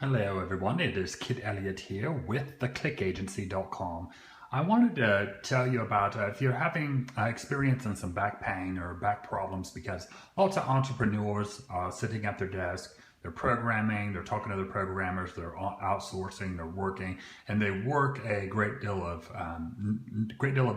Hello everyone, it is Kid Elliott here with theclickagency.com. I wanted to tell you about if you're having experiencing some back pain or back problems, because lots of entrepreneurs are sitting at their desk, they're programming, they're talking to other programmers, they're outsourcing, they're working, and they work a great deal of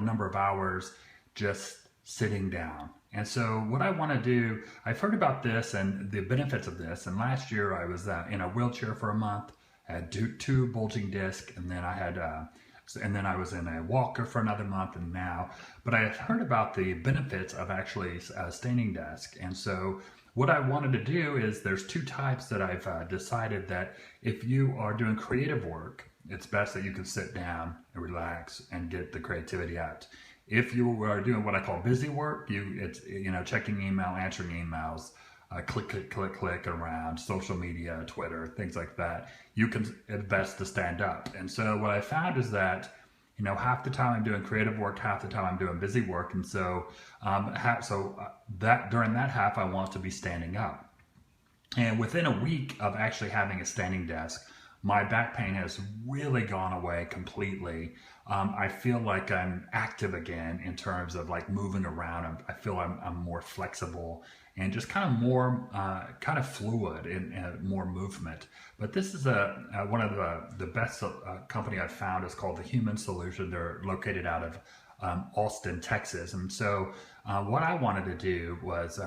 number of hours just sitting down. And so what I want to do, I've heard about this and the benefits of this. And last year I was in a wheelchair for a month, had two bulging discs, and then I was in a walker for another month, and now. But I had heard about the benefits of actually a standing desk. And so what I wanted to do is there's two types that I've decided that if you are doing creative work, it's best that you can sit down and relax and get the creativity out. If you are doing what I call busy work, it's checking email, answering emails, click around social media, Twitter, things like that. It's best to stand up. And so what I found is that half the time I'm doing creative work, half the time I'm doing busy work, and so that during that half I want to be standing up. And within a week of actually having a standing desk, my back pain has really gone away completely. I feel like I'm active again in terms of like moving around. I feel I'm more flexible and just kind of more kind of fluid and more movement. But this is one of the best company I've found is called the Human Solution. They're located out of Austin, Texas. And so what I wanted to do was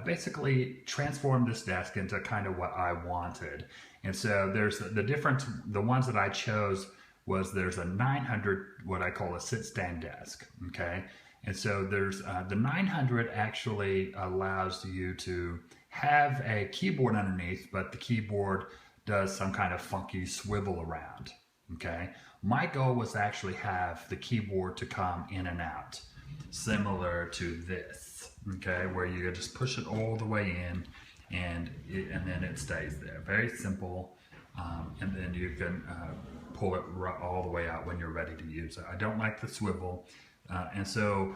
basically transform this desk into kind of what I wanted. And so there's the ones that I chose was there's a 900, what I call a sit-stand desk, okay? And so there's the 900 actually allows you to have a keyboard underneath, but the keyboard does some kind of funky swivel around, okay? My goal was to actually have the keyboard to come in and out, similar to this, okay? Where you just push it all the way in and then it stays there. Very simple, and then you can pull it all the way out when you're ready to use it. I don't like the swivel, and so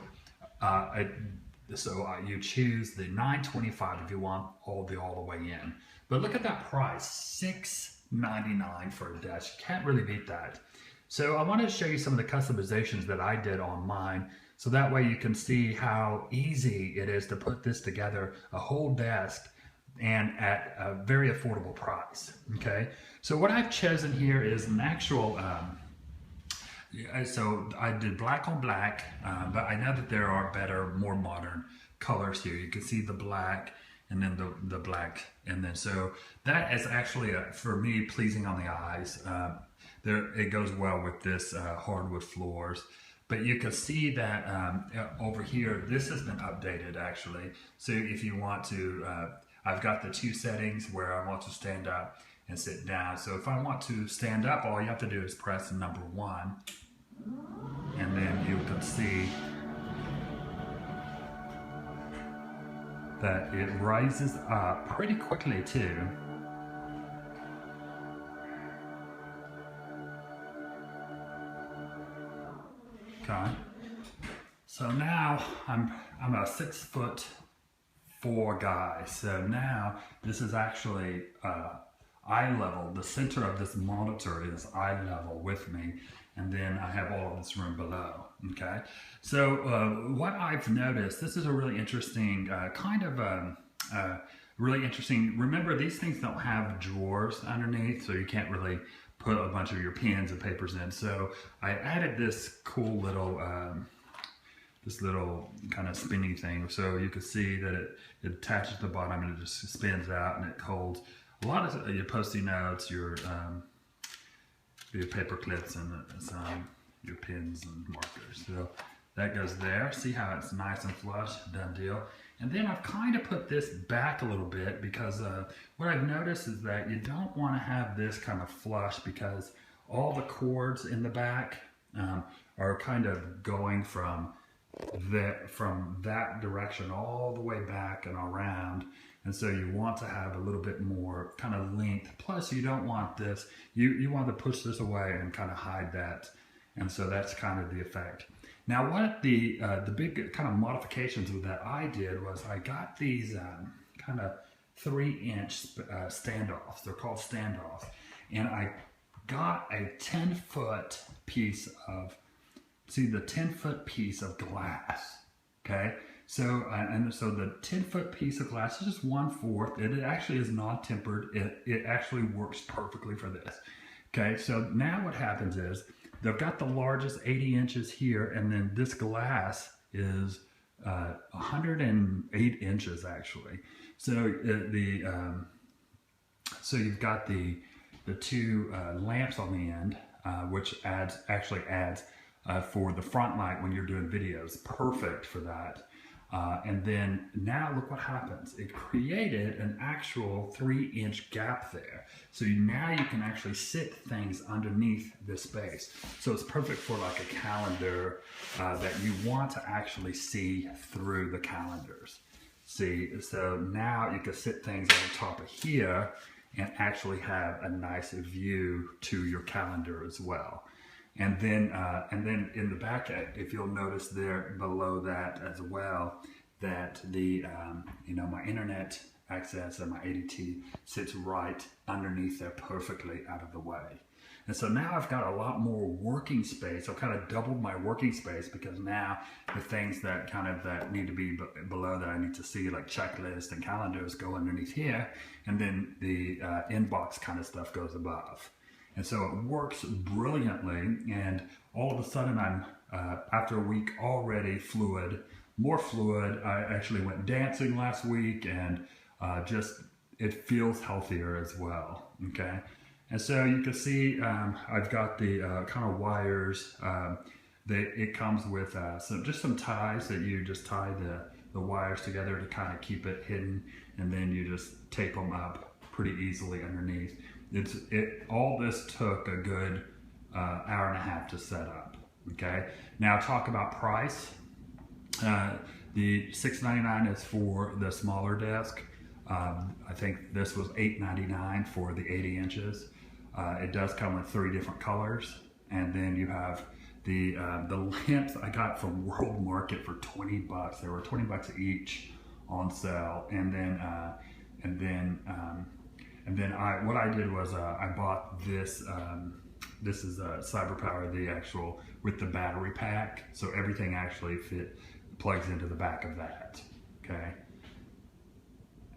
you choose the 925 if you want all the way in. But look at that price, $6.99 for a desk. You can't really beat that. So I wanted to show you some of the customizations that I did on mine, so that way you can see how easy it is to put this together, a whole desk, and at a very affordable price, okay? So what I've chosen here is an actual, so I did black on black, but I know that there are better, more modern colors here. You can see the black and then the black, and then so that is actually, for me, pleasing on the eyes. It goes well with this hardwood floors. But you can see that over here, this has been updated actually. So if you want to, I've got the two settings where I want to stand up and sit down. So if I want to stand up, all you have to do is press number 1, and then you can see that it rises up pretty quickly too. Okay. So now I'm a 6'4" guy. So now this is actually eye level. The center of this monitor is eye level with me, and then I have all of this room below. Okay. So what I've noticed, this is a really interesting really interesting. Remember, these things don't have drawers underneath, so you can't really put a bunch of your pens and papers in. So I added this cool little this little kind of spinning thing, so you can see that it attaches to the bottom and it just spins out, and it holds a lot of your Post-it notes, your paper clips, and your pens and markers. So that goes there. See how it's nice and flush, done deal. And then I've kind of put this back a little bit because what I've noticed is that you don't want to have this kind of flush, because all the cords in the back are kind of going from that direction all the way back and around. And so you want to have a little bit more kind of length. Plus you don't want this, you want to push this away and kind of hide that. And so that's kind of the effect. Now what the big kind of modifications that I did was I got these kind of 3-inch standoffs. They're called standoffs. And I got a 10-foot piece of, see the 10-foot piece of glass, okay? So, so the 10-foot piece of glass is just 1/4. It actually is non-tempered. It actually works perfectly for this. Okay, so now what happens is they've got the largest 80 inches here, and then this glass is 108 inches actually. So so you've got the two lamps on the end, which actually adds for the front light when you're doing videos. Perfect for that. And then now look what happens. It created an actual 3-inch gap there. So now you can actually sit things underneath this space. So it's perfect for like a calendar that you want to actually see through the calendars. See, so now you can sit things on the top of here and actually have a nice view to your calendar as well. And then in the back, if you'll notice there below that as well, that the my internet access and my ADT sits right underneath there, perfectly out of the way. And so now I've got a lot more working space. I've kind of doubled my working space because now the things that that need to be below that I need to see, like checklists and calendars, go underneath here, and then the inbox kind of stuff goes above. And so it works brilliantly, and all of a sudden I'm, after a week, already more fluid. I actually went dancing last week, and it feels healthier as well, okay? And so you can see I've got the kind of wires. It comes with just some ties that you just tie the wires together to kind of keep it hidden, and then you just tape them up pretty easily underneath. All this took a good hour and a half to set up. Okay, now talk about price. The $6.99 is for the smaller desk. I think this was $8.99 for the 80 inches. It does come with 3 different colors, and then you have the lamps I got from World Market for 20 bucks. They were 20 bucks each on sale, and then what I did was I bought this. This is a CyberPower, the actual with the battery pack, so everything actually plugs into the back of that. Okay.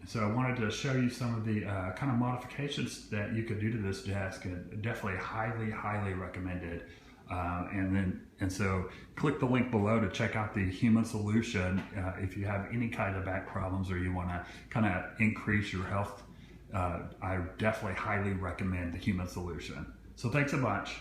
So I wanted to show you some of the kind of modifications that you could do to this desk, and definitely highly recommended. And so click the link below to check out the Human Solution if you have any kind of back problems or you want to kind of increase your health. I definitely highly recommend the Human Solution. So thanks a bunch.